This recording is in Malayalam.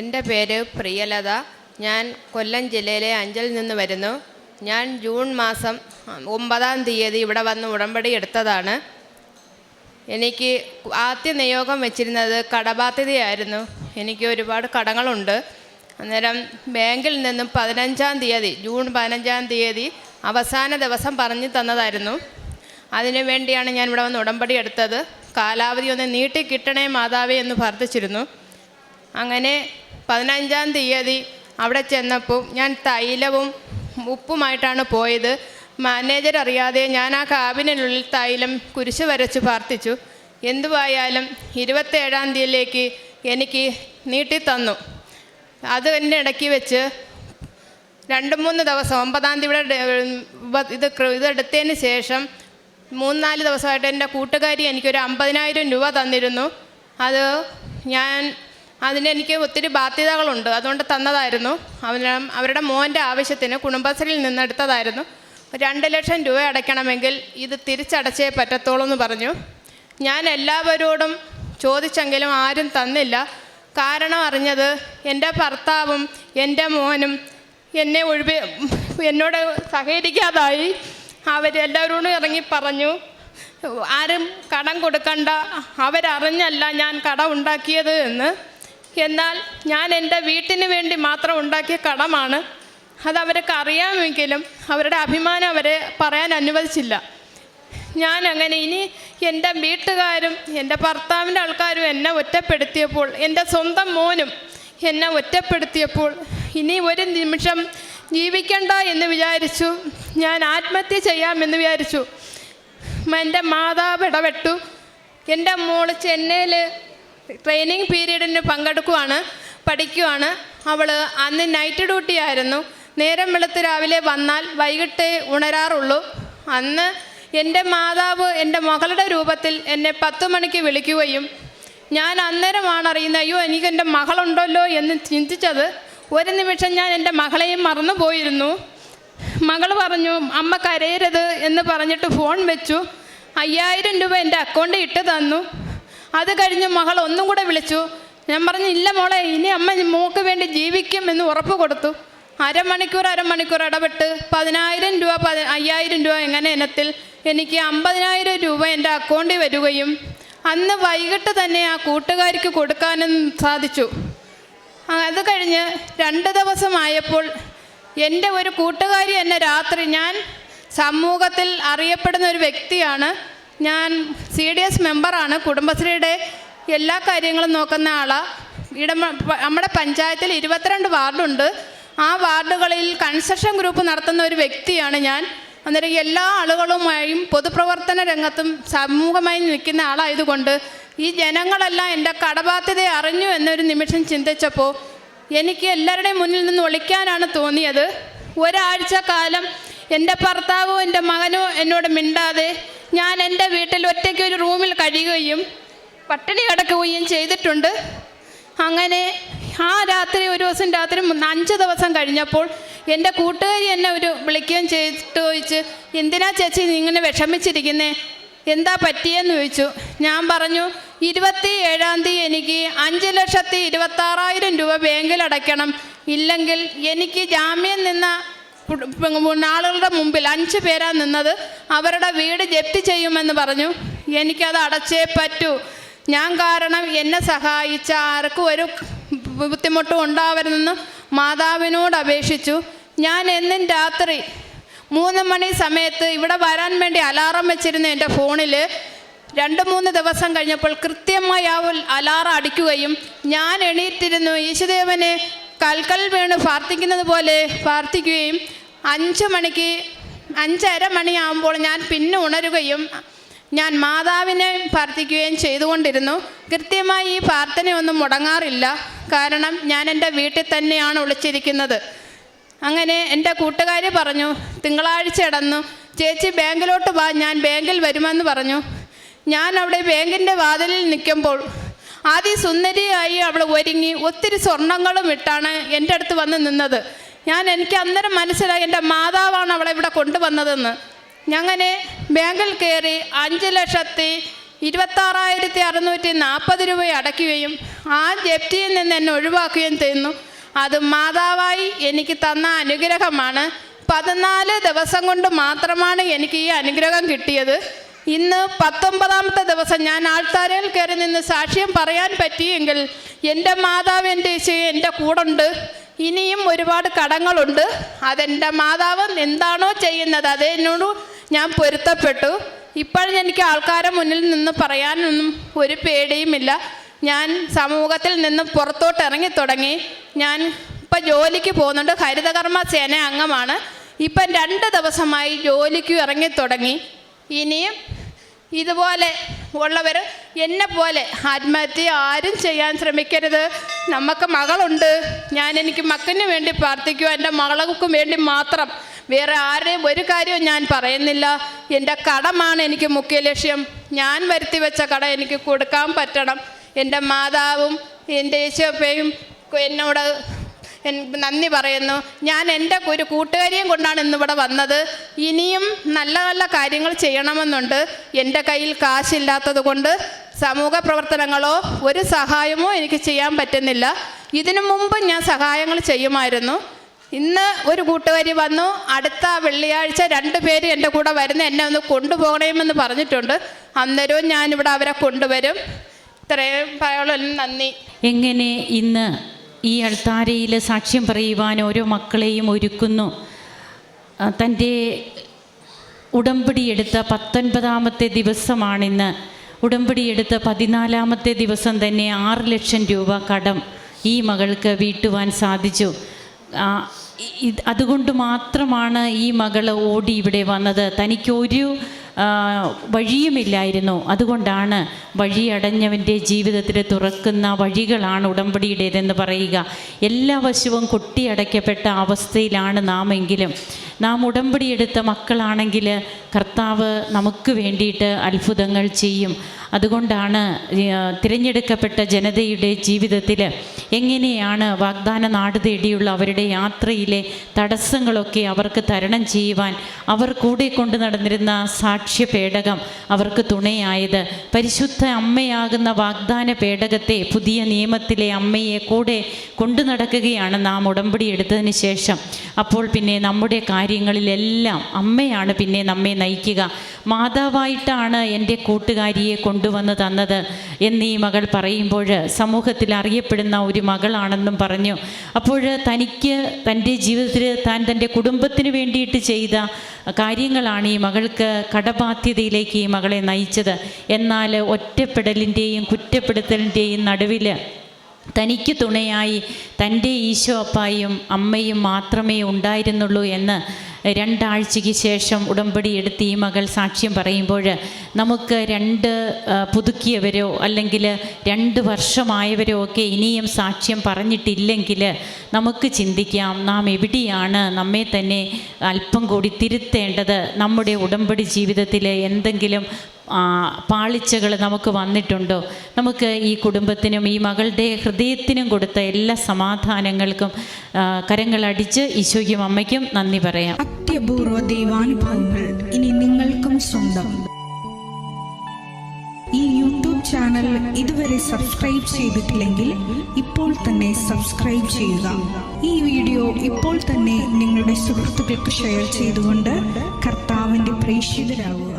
എൻ്റെ പേര് പ്രിയലത. ഞാൻ കൊല്ലം ജില്ലയിലെ അഞ്ചലിൽ നിന്ന് വരുന്നു. ഞാൻ ജൂൺ മാസം 9-ാം തീയതി ഇവിടെ വന്ന് ഉടമ്പടി എടുത്തതാണ്. എനിക്ക് ആദ്യ നിയോഗം വെച്ചിരുന്നത് കടബാധ്യതയായിരുന്നു. എനിക്ക് ഒരുപാട് കടങ്ങളുണ്ട്. അന്നേരം ബാങ്കിൽ നിന്നും 15-ാം തീയതി, ജൂൺ 15-ാം തീയതി അവസാന ദിവസം പറഞ്ഞു തന്നതായിരുന്നു. അതിനു വേണ്ടിയാണ് ഞാൻ ഇവിടെ വന്ന് ഉടമ്പടി എടുത്തത്. കാലാവധി ഒന്ന് നീട്ടി കിട്ടണേ മാതാവേ എന്ന് പ്രാർത്ഥിച്ചിരുന്നു. അങ്ങനെ 15-ാം തീയതി അവിടെ ചെന്നപ്പോൾ ഞാൻ തൈലവും ഉപ്പുമായിട്ടാണ് പോയത്. മാനേജർ അറിയാതെ ഞാൻ ആ കാബിനുള്ളിൽ തൈലം കുരിശ് വരച്ച് പ്രാർത്ഥിച്ചു. എന്തുവായാലും 27-ാം തീയതിയിലേക്ക് എനിക്ക് നീട്ടിത്തന്നു. അത് എൻ്റെ ഇടയ്ക്ക് വെച്ച് 2-3 ദിവസം 9-ാം തീയതി ഇതെടുത്തതിന് ശേഷം 3-4 ദിവസമായിട്ട് എൻ്റെ കൂട്ടുകാരി എനിക്കൊരു 50,000 രൂപ തന്നിരുന്നു. അത് അതിനെനിക്ക് ഒത്തിരി ബാധ്യതകളുണ്ട്, അതുകൊണ്ട് തന്നതായിരുന്നു. അവരുടെ മോൻ്റെ ആവശ്യത്തിന് കുടുംബശ്രീയിൽ നിന്നെടുത്തതായിരുന്നു. 2 ലക്ഷം രൂപ അടയ്ക്കണമെങ്കിൽ ഇത് തിരിച്ചടച്ചേ പറ്റത്തുള്ളൂ എന്ന് പറഞ്ഞു. ഞാൻ എല്ലാവരോടും ചോദിച്ചെങ്കിലും ആരും തന്നില്ല. കാരണം അറിഞ്ഞത് എൻ്റെ ഭർത്താവും എൻ്റെ മോനും എന്നോട് സഹകരിക്കാതായി. അവരെല്ലാവരോടും ഇറങ്ങി പറഞ്ഞു, ആരും കടം കൊടുക്കണ്ട, അവരറിഞ്ഞല്ല ഞാൻ കടം ഉണ്ടാക്കിയത് എന്ന്. എന്നാൽ ഞാൻ എൻ്റെ വീട്ടിന് വേണ്ടി മാത്രം ഉണ്ടാക്കിയ കടമാണ്. അതവർക്ക് അറിയാമെങ്കിലും അവരുടെ അഭിമാനം അവരെ പറയാൻ അനുവദിച്ചില്ല. ഞാൻ അങ്ങനെ ഇനി എൻ്റെ വീട്ടുകാരും എൻ്റെ ഭർത്താവിൻ്റെ ആൾക്കാരും എന്നെ ഒറ്റപ്പെടുത്തിയപ്പോൾ, എൻ്റെ സ്വന്തം മോനും എന്നെ ഒറ്റപ്പെടുത്തിയപ്പോൾ ഇനി ഒരു നിമിഷം ജീവിക്കണ്ട എന്ന് വിചാരിച്ചു. ഞാൻ ആത്മഹത്യ ചെയ്യാമെന്ന് വിചാരിച്ചു. എൻ്റെ മാതാവ് ഇടപെട്ടു. എൻ്റെ മോള് ചെന്നൈയിൽ ട്രെയിനിങ് പീരീഡിന് പഠിക്കുവാണ്. അവൾ അന്ന് നൈറ്റ് ഡ്യൂട്ടി ആയിരുന്നു. നേരം വെളുത്ത് രാവിലെ വന്നാൽ വൈകിട്ടേ ഉണരാറുള്ളൂ. അന്ന് എൻ്റെ മാതാവ് എൻ്റെ മകളുടെ രൂപത്തിൽ എന്നെ 10 മണിക്ക് വിളിക്കുകയും ഞാൻ അന്നേരമാണ് അറിയുന്നത്, അയ്യോ എനിക്ക് എൻ്റെ മകളുണ്ടല്ലോ എന്ന് ചിന്തിച്ചത്. ഒരു നിമിഷം ഞാൻ എൻ്റെ മകളെയും മറന്നു പോയിരുന്നു. മകൾ പറഞ്ഞു, അമ്മ കരയരുത് എന്ന് പറഞ്ഞിട്ട് ഫോൺ വെച്ചു. 5,000 രൂപ എൻ്റെ അക്കൗണ്ടിൽ ഇട്ട് തന്നു. അത് കഴിഞ്ഞ് മകൾ ഒന്നും കൂടെ വിളിച്ചു. ഞാൻ പറഞ്ഞു, ഇല്ല മോളെ, ഇനി അമ്മ മോൾക്ക് വേണ്ടി ജീവിക്കും എന്ന് ഉറപ്പ് കൊടുത്തു. അരമണിക്കൂർ ഇടപെട്ട് 10,000 രൂപ 5,000 രൂപ എങ്ങനെ ഇനത്തിൽ എനിക്ക് 50,000 രൂപ എൻ്റെ അക്കൗണ്ടിൽ വരികയും അന്ന് വൈകിട്ട് തന്നെ ആ കൂട്ടുകാരിക്ക് കൊടുക്കാനും സാധിച്ചു. അത് കഴിഞ്ഞ് 2 ദിവസമായപ്പോൾ എൻ്റെ ഒരു കൂട്ടുകാരി എന്നെ രാത്രി, ഞാൻ സമൂഹത്തിൽ അറിയപ്പെടുന്ന ഒരു വ്യക്തിയാണ്, ഞാൻ CDS മെമ്പറാണ്, കുടുംബശ്രീയുടെ എല്ലാ കാര്യങ്ങളും നോക്കുന്ന ആളാണ്. നമ്മുടെ പഞ്ചായത്തിൽ 22 വാർഡുണ്ട്. ആ വാർഡുകളിൽ കൺസ്ട്രക്ഷൻ ഗ്രൂപ്പ് നടത്തുന്ന ഒരു വ്യക്തിയാണ് ഞാൻ. അന്നേരം എല്ലാ ആളുകളുമായും പൊതുപ്രവർത്തന രംഗത്തും സമൂഹമായി നിൽക്കുന്ന ആളായതുകൊണ്ട് ഈ ജനങ്ങളെല്ലാം എൻ്റെ കടബാധ്യത അറിഞ്ഞു എന്നൊരു നിമിഷം ചിന്തിച്ചപ്പോൾ എനിക്ക് എല്ലാവരുടെയും മുന്നിൽ നിന്ന് ഒളിക്കാനാണ് തോന്നിയത്. ഒരാഴ്ച കാലം എൻ്റെ ഭർത്താവോ എൻ്റെ മകനോ എന്നോട് മിണ്ടാതെ ഞാൻ എൻ്റെ വീട്ടിൽ ഒറ്റയ്ക്ക് ഒരു റൂമിൽ കഴിയുകയും പട്ടിണി കിടക്കുകയും ചെയ്തിട്ടുണ്ട്. അങ്ങനെ ആ രാത്രി, ഒരു ദിവസം രാത്രി 5 ദിവസം കഴിഞ്ഞപ്പോൾ എൻ്റെ കൂട്ടുകാരി എന്നെ വിളിക്കുകയും ചോദിച്ച്, എന്തിനാ ചേച്ചി ഇങ്ങനെ വിഷമിച്ചിരിക്കുന്നേ, എന്താ പറ്റിയെന്ന് ചോദിച്ചു. ഞാൻ പറഞ്ഞു, 27-ാം തീയതി എനിക്ക് 5,26,000 രൂപ ബാങ്കിൽ അടയ്ക്കണം, ഇല്ലെങ്കിൽ എനിക്ക് ജാമ്യം നിന്ന ആളുകളുടെ മുമ്പിൽ 5 പേരാ നിന്നത്, അവരുടെ വീട് ജപ്തി ചെയ്യുമെന്ന് പറഞ്ഞു. എനിക്കത് അടച്ചേ പറ്റൂ. ഞാൻ കാരണം എന്നെ സഹായിച്ച ആർക്കും ഒരു ബുദ്ധിമുട്ടും ഉണ്ടാവരുതെന്ന് മാതാവിനോട് അപേക്ഷിച്ചു. ഞാൻ എന്നും രാത്രി 3 മണി സമയത്ത് ഇവിടെ വരാൻ വേണ്ടി അലാറം വെച്ചിരുന്നു എൻ്റെ ഫോണിൽ. 2-3 ദിവസം കഴിഞ്ഞപ്പോൾ കൃത്യമായി ആ അലാറം അടിക്കുകയും ഞാൻ എണീറ്റിരുന്നു യേശുദേവനെ കൽക്കൽ വീണ് പ്രാർത്ഥിക്കുന്നത് പോലെ പ്രാർത്ഥിക്കുകയും 5:30 മണിയാകുമ്പോൾ ഞാൻ പിന്നെ ഉണരുകയും ഞാൻ മാതാവിനെ പ്രാർത്ഥിക്കുകയും ചെയ്തുകൊണ്ടിരുന്നു. കൃത്യമായി ഈ പ്രാർത്ഥനയൊന്നും മുടങ്ങാറില്ല, കാരണം ഞാൻ എൻ്റെ വീട്ടിൽ തന്നെയാണ് ഒളിച്ചിരിക്കുന്നത്. അങ്ങനെ എൻ്റെ കൂട്ടുകാരി പറഞ്ഞു, തിങ്കളാഴ്ച ഇടന്നു, ചേച്ചി ബാങ്കിലോട്ട് വാ, ഞാൻ ബാങ്കിൽ വരുമെന്ന് പറഞ്ഞു. ഞാൻ അവിടെ ബാങ്കിൻ്റെ വാതിലിൽ നിൽക്കുമ്പോൾ അതിസുന്ദരിയായി അവൾ ഒരുങ്ങി ഒത്തിരി സ്വർണ്ണങ്ങളും ഇട്ടാണ് എൻ്റെ അടുത്ത് വന്ന് നിന്നത്. എനിക്ക് അന്നേരം മനസ്സിലായി എൻ്റെ മാതാവാണ് അവളെ ഇവിടെ കൊണ്ടുവന്നതെന്ന്. അങ്ങനെ ബാങ്കിൽ കയറി 5,26,640 രൂപ അടയ്ക്കുകയും ആ ജപ്തിയിൽ നിന്ന് എന്നെ ഒഴിവാക്കുകയും ചെയ്യുന്നു. അത് മാതാവായി എനിക്ക് തന്ന അനുഗ്രഹമാണ്. 14 ദിവസം കൊണ്ട് മാത്രമാണ് എനിക്ക് ഈ അനുഗ്രഹം കിട്ടിയത്. ഇന്ന് 19ാമത്തെ ദിവസം ഞാൻ ആൾത്താരയിൽ കയറി നിന്ന് സാക്ഷ്യം പറയാൻ പറ്റിയെങ്കിൽ എൻ്റെ മാതാവ് എൻ്റെ ഈശോയെ എൻ്റെ കൂടെ. ഇനിയും ഒരുപാട് കടങ്ങളുണ്ട്. അതെൻ്റെ മാതാവ് എന്താണോ ചെയ്യുന്നത് അതിനോട് ഞാൻ പൊരുത്തപ്പെട്ടു. ഇപ്പോഴെനിക്ക് ആൾക്കാരെ മുന്നിൽ നിന്ന് പറയാനൊന്നും ഒരു പേടിയുമില്ല. ഞാൻ സമൂഹത്തിൽ നിന്ന് പുറത്തോട്ട് ഇറങ്ങി തുടങ്ങി. ഞാൻ ഇപ്പം ജോലിക്ക് പോകുന്നുണ്ട്. ഹരിതകർമ്മ സേന അംഗമാണ്. ഇപ്പം 2 ദിവസമായി ജോലിക്ക് ഇറങ്ങി തുടങ്ങി. ഇനിയും ഇതുപോലെ ഉള്ളവർ എന്നെപ്പോലെ ആത്മഹത്യ ആരും ചെയ്യാൻ ശ്രമിക്കരുത്. നമുക്ക് മകളുണ്ട്. എനിക്ക് മക്കന് വേണ്ടി പ്രാർത്ഥിക്കുക, എൻ്റെ മകൾക്കും വേണ്ടി മാത്രം. വേറെ ആരെയും ഒരു കാര്യവും ഞാൻ പറയുന്നില്ല. എൻ്റെ കടമാണ് എനിക്ക് മുഖ്യ ലക്ഷ്യം. ഞാൻ വരുത്തി വെച്ച കട എനിക്ക് കൊടുക്കാൻ പറ്റണം. എൻ്റെ മാതാവും എൻ്റെ യേശുപ്പയും എന്നോട് നന്ദി പറയുന്നു. ഞാൻ എൻ്റെ ഒരു കൂട്ടുകാരിയും കൊണ്ടാണ് ഇന്നിവിടെ വന്നത്. ഇനിയും നല്ല നല്ല കാര്യങ്ങൾ ചെയ്യണമെന്നുണ്ട്. എൻ്റെ കയ്യിൽ കാശില്ലാത്തത് കൊണ്ട് സമൂഹ പ്രവർത്തനങ്ങളോ ഒരു സഹായമോ എനിക്ക് ചെയ്യാൻ പറ്റുന്നില്ല. ഇതിനു മുമ്പ് ഞാൻ സഹായങ്ങൾ ചെയ്യുമായിരുന്നു. ഇന്ന് ഒരു കൂട്ടുകാരി വന്നു. അടുത്ത വെള്ളിയാഴ്ച 2 പേര് എൻ്റെ കൂടെ വരുന്ന എന്നെ ഒന്ന് കൊണ്ടുപോകണമെന്ന് പറഞ്ഞിട്ടുണ്ട്. അന്നേരവും ഞാനിവിടെ അവരെ കൊണ്ടുവരും. ഇത്രയും പറയാനുള്ള നന്ദി. എങ്ങനെ ഇന്ന് ഈ അൾത്താരയിൽ സാക്ഷ്യം പറയുവാൻ ഓരോ മക്കളെയും ഒരുക്കുന്നു. തൻ്റെ ഉടമ്പടിയെടുത്ത 19ാമത്തെ ദിവസമാണിന്ന്. ഉടമ്പടിയെടുത്ത 14ാമത്തെ ദിവസം തന്നെ 6 ലക്ഷം രൂപ കടം ഈ മകൾക്ക് വീട്ടുവാൻ സാധിച്ചു. അതുകൊണ്ട് മാത്രമാണ് ഈ മകൾ ഓടി ഇവിടെ വന്നത്. തനിക്കൊരു വഴിയുമില്ലായിരുന്നു. അതുകൊണ്ടാണ് വഴിയടഞ്ഞവൻ്റെ ജീവിതത്തിൽ തുറക്കുന്ന വഴികളാണ് ഉടമ്പടിയുടേതെന്ന് പറയുക. എല്ലാ വശവും കൊട്ടിയടയ്ക്കപ്പെട്ട അവസ്ഥയിലാണ് നാമെങ്കിലും നാം ഉടമ്പടിയെടുത്ത മക്കളാണെങ്കിൽ കർത്താവ് നമുക്ക് വേണ്ടിയിട്ട് അത്ഭുതങ്ങൾ ചെയ്യും. അതുകൊണ്ടാണ് തിരഞ്ഞെടുക്കപ്പെട്ട ജനതയുടെ ജീവിതത്തിൽ എങ്ങനെയാണ് വാഗ്ദാന നാട് തേടിയുള്ള അവരുടെ യാത്രയിലെ തടസ്സങ്ങളൊക്കെ അവർക്ക് തരണം ചെയ്യുവാൻ അവർ കൂടെ കൊണ്ടു നടന്നിരുന്ന സാക്ഷ്യ പേടകം അവർക്ക് തുണയായത്. പരിശുദ്ധ അമ്മയാകുന്ന വാഗ്ദാന പേടകത്തെ, പുതിയ നിയമത്തിലെ അമ്മയെ കൂടെ കൊണ്ടു നടക്കുകയാണ് നാം ഉടമ്പടി എടുത്തതിന് ശേഷം. അപ്പോൾ പിന്നെ നമ്മുടെ കാര്യങ്ങളിലെല്ലാം അമ്മയാണ് പിന്നെ നമ്മെ നയിക്കുക. മാതാവായിട്ടാണ് എൻ്റെ കൂട്ടുകാരിയെ കൊണ്ടുവന്ന് തന്നത് എന്ന് ഈ മകൾ പറയുമ്പോൾ സമൂഹത്തിൽ അറിയപ്പെടുന്ന ഒരു മകളാണെന്നും പറഞ്ഞു. അപ്പോൾ തനിക്ക് തൻ്റെ ജീവിതത്തിൽ താൻ തൻ്റെ കുടുംബത്തിന് വേണ്ടിയിട്ട് ചെയ്ത കാര്യങ്ങളാണ് ഈ മകൾക്ക് കടബാധ്യതയിലേക്ക് ഈ മകളെ നയിച്ചത്. എന്നാൽ ഒറ്റപ്പെടലിൻ്റെയും കുറ്റപ്പെടുത്തലിൻ്റെയും നടുവിൽ തനിക്ക് തുണയായി തൻ്റെ ഈശോ അപ്പായും അമ്മയും മാത്രമേ ഉണ്ടായിരുന്നുള്ളൂ എന്ന് 2 ആഴ്ചയ്ക്ക് ശേഷം ഉടമ്പടി എടുത്ത് ഈ മകൾ സാക്ഷ്യം പറയുമ്പോൾ നമുക്ക് 2 പുതുക്കിയവരോ അല്ലെങ്കിൽ 2 വർഷമായവരോ ഒക്കെ ഇനിയും സാക്ഷ്യം പറഞ്ഞിട്ടില്ലെങ്കിൽ നമുക്ക് ചിന്തിക്കാം, നാം എവിടെയാണ് നമ്മെ തന്നെ അല്പം കൂടി തിരുത്തേണ്ടത്. നമ്മുടെ ഉടമ്പടി ജീവിതത്തിൽ എന്തെങ്കിലും പാളിച്ചകൾ നമുക്ക് വന്നിട്ടുണ്ടോ? നമുക്ക് ഈ കുടുംബത്തിനും ഈ മകളുടെ ഹൃദയത്തിനും കൊടുത്ത എല്ലാ സമാധാനങ്ങൾക്കും കരങ്ങളടിച്ച് ഈശോയ്ക്കും അമ്മയ്ക്കും നന്ദി പറയാം. അത്യപൂർവ ദൈവാനുഭവങ്ങൾ ഇനി നിങ്ങൾക്കും സ്വന്തം. ഈ യൂട്യൂബ് ചാനൽ ഇതുവരെ സബ്സ്ക്രൈബ് ചെയ്തിട്ടില്ലെങ്കിൽ ഇപ്പോൾ തന്നെ സബ്സ്ക്രൈബ് ചെയ്യുക. ഈ വീഡിയോ ഇപ്പോൾ തന്നെ നിങ്ങളുടെ സുഹൃത്തുക്കൾക്ക് ഷെയർ ചെയ്തുകൊണ്ട് കർത്താവിൻ്റെ പ്രേക്ഷിതരാകുക.